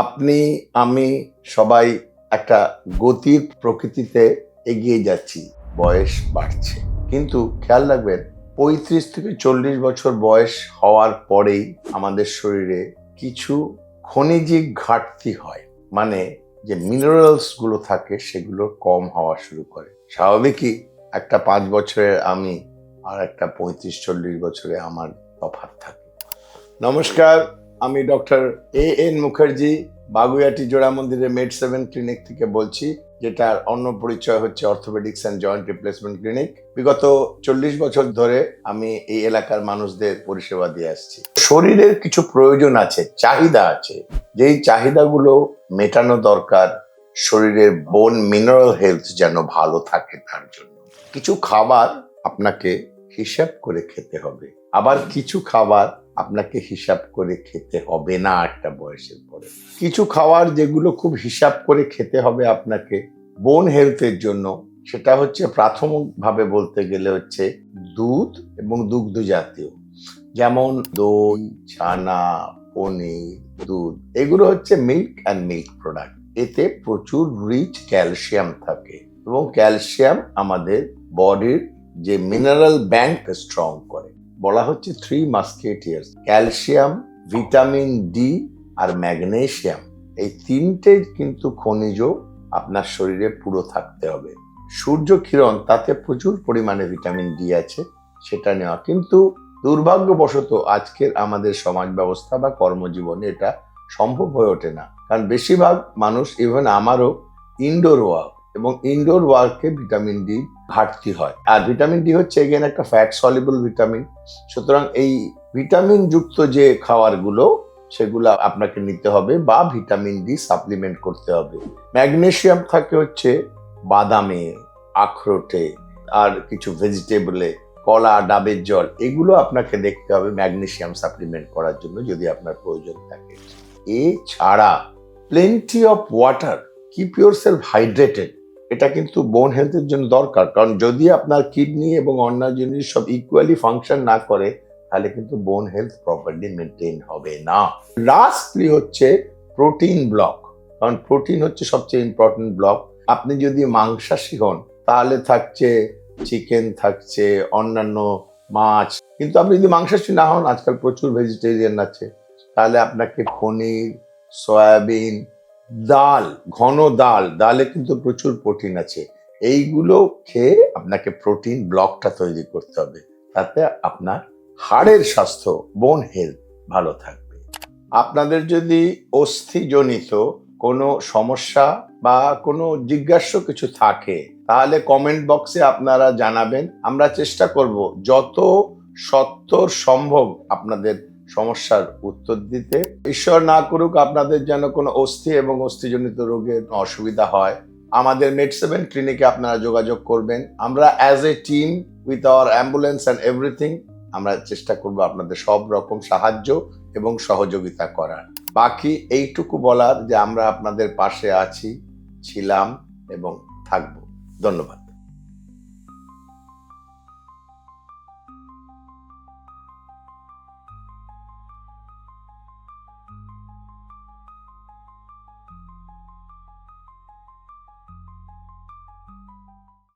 আপনি আমি সবাই একটা গতির প্রকৃতিতে এগিয়ে যাচ্ছি, বয়স বাড়ছে। কিন্তু খেয়াল রাখবেন 35 থেকে 40 বছর বয়স হওয়ার পরেই আমাদের শরীরে কিছু খনিজিক ঘাটতি হয়, মানে যে মিনারেলস গুলো থাকে সেগুলো কম হওয়া শুরু করে। স্বাভাবিকই একটা 5 বছরের আমি আর একটা 35-40 বছরে আমার তফাৎ থাকে। নমস্কার, আমি ডক্টর A.N. মুখার্জি, বাগুইআটি জোড়া মন্দিরের Med7 ক্লিনিক থেকে বলছি, যেটার অন্য পরিচয় হচ্ছে orthopaedics and joint replacement clinic. বিগত 40 বছর ধরে আমি এই এলাকার মানুষদের পরিষেবা দিয়ে আসছি। শরীরের কিছু প্রয়োজন আছে, চাহিদা আছে, যেই চাহিদাগুলো মেটানো দরকার শরীরের বোন মিনারেল হেলথ যেন ভালো থাকে। তার জন্য কিছু খাবার আপনাকে হিসাব করে খেতে হবে, আবার কিছু খাবার আপনাকে হিসাব করে খেতে হবে না। একটা বয়সের পরে কিছু খাবার যেগুলো খুব হিসাব করে খেতে হবে আপনাকে বোন হেলথের জন্য, সেটা হচ্ছে প্রাথমিকভাবে বলতে গেলে হচ্ছে দুধ এবং দুগ্ধ জাতীয়, যেমন দই, ছানা, পনির, দুধ, এগুলো হচ্ছে মিল্ক অ্যান্ড মিল্ক প্রোডাক্ট। এতে প্রচুর রিচ ক্যালসিয়াম থাকে এবং ক্যালসিয়াম আমাদের বডির যে মিনারেল ব্যাংক স্ট্রং করে। বলা হচ্ছে 3 মাস্কেটিয়ার্স, ক্যালসিয়াম, ভিটামিন ডি আর ম্যাগনেসিয়াম, এই তিনটে কিন্তু খনিজ আপনার শরীরে পুরো থাকতে হবে। সূর্য কিরণ, তাতে প্রচুর পরিমাণে ভিটামিন ডি আছে, সেটা নেওয়া। কিন্তু দুর্ভাগ্যবশত আজকের আমাদের সমাজ ব্যবস্থা বা কর্মজীবনে এটা সম্ভব হয়ে ওঠে না, কারণ বেশিরভাগ মানুষ, ইভেন আমারও, ইনডোর ওয়ার্ক, এবং ইনডোর ওয়ার্কে ভিটামিন ডি ঘাটতি হয়। আর ভিটামিন ডি হচ্ছে এগেন একটা ফ্যাট সলিবল ভিটামিন। সুতরাং এই ভিটামিন যুক্ত যে খাবারগুলো সেগুলো আপনাকে নিতে হবে বা ভিটামিন ডি সাপ্লিমেন্ট করতে হবে। ম্যাগনেসিয়াম থাকে হচ্ছে বাদামে, আখরোটে, আর কিছু ভেজিটেবলে, কলা, ডাবের জল, এগুলো আপনাকে দেখতে হবে ম্যাগনেসিয়াম সাপ্লিমেন্ট করার জন্য যদি আপনার প্রয়োজন থাকে। এছাড়া plenty of water, keep yourself hydrated, এটা কিন্তু বোন হেলথের জন্য দরকার। কারণ যদি আপনার কিডনি এবং অন্যান্য জিনিস সব ইকুয়ালি ফাংশন না করে, তাহলে কিন্তু বোন হেলথ প্রপারলি মেনটেন হবে না। লাস্টলি হচ্ছে প্রোটিন ব্লক, কারণ প্রোটিন হচ্ছে সবচেয়ে ইম্পর্টেন্ট ব্লক। আপনি যদি মাংসাশী হন তাহলে থাকছে চিকেন, থাকছে অন্যান্য মাছ, কিন্তু আপনি যদি মাংসাশী না হন, আজকাল প্রচুর ভেজিটেরিয়ান আছে, তাহলে আপনাকে পনির, সয়াবিন, ডাল, ঘন ডাল, ডালে কিন্তু প্রচুর প্রোটিন আছে, এইগুলো খেয়ে আপনাকে প্রোটিন ব্লকটা তৈরি করতে হবে, তাতে আপনার হাড়ের স্বাস্থ্য, বোন হেলথ ভালো থাকবে। আপনাদের যদি অস্থিজনিত কোনো সমস্যা বা কোনো জিজ্ঞাস্য কিছু থাকে, তাহলে কমেন্ট বক্সে আপনারা জানাবেন। আমরা চেষ্টা করব যত সত্বর সম্ভব আপনাদের সমস্যার উত্তর দিতে। ঈশ্বর না করুক আপনাদের যেন কোনো অস্থি এবং অস্থিজনিত রোগের অসুবিধা হয়। আমাদের Med7 ক্লিনিকে আপনারা যোগাযোগ করবেন। আমরা as a team with our ambulance and everything, আমরা চেষ্টা করব আপনাদের সব রকম সাহায্য এবং সহযোগিতা করার। বাকি এইটুকু বলার যে আমরা আপনাদের পাশে আছি, ছিলাম এবং থাকবো। ধন্যবাদ।